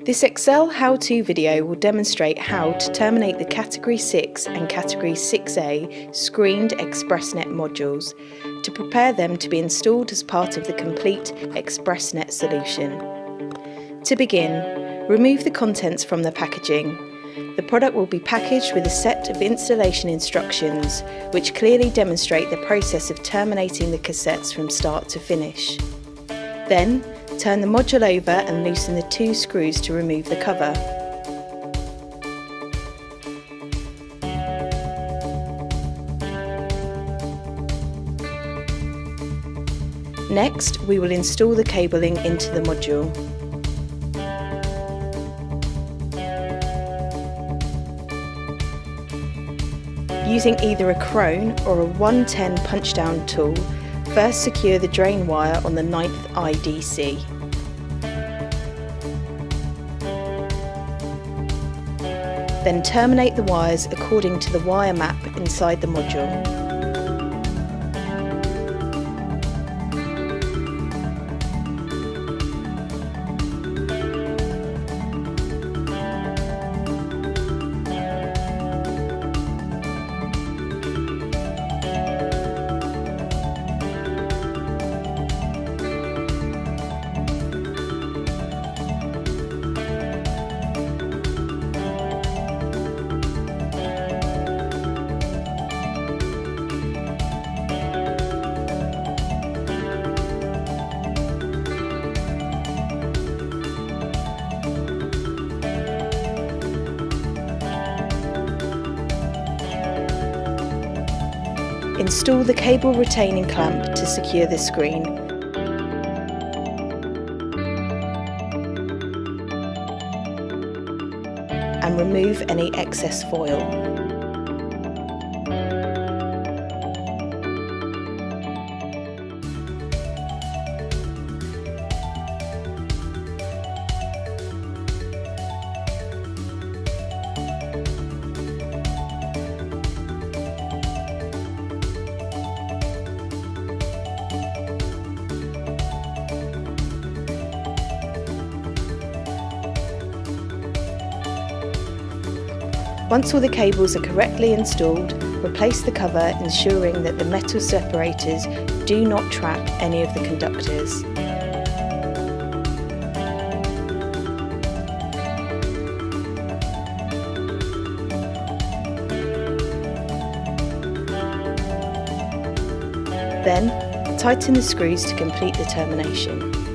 This Excel how-to video will demonstrate how to terminate the Category 6 and Category 6A Screened ExpressNet modules to prepare them to be installed as part of the complete ExpressNet solution. To begin, remove the contents from the packaging. The product will be packaged with a set of installation instructions which clearly demonstrate the process of terminating the cassettes from start to finish. Then, turn the module over and loosen the 2 screws to remove the cover. Next, we will install the cabling into the module. Using either a crone or a 110 punch-down tool, first secure the drain wire on the 9th IDC. Then terminate the wires according to the wire map inside the module. Install the cable retaining clamp to secure the screen. And remove any excess foil. Once all the cables are correctly installed, replace the cover, ensuring that the metal separators do not trap any of the conductors. Then, tighten the screws to complete the termination.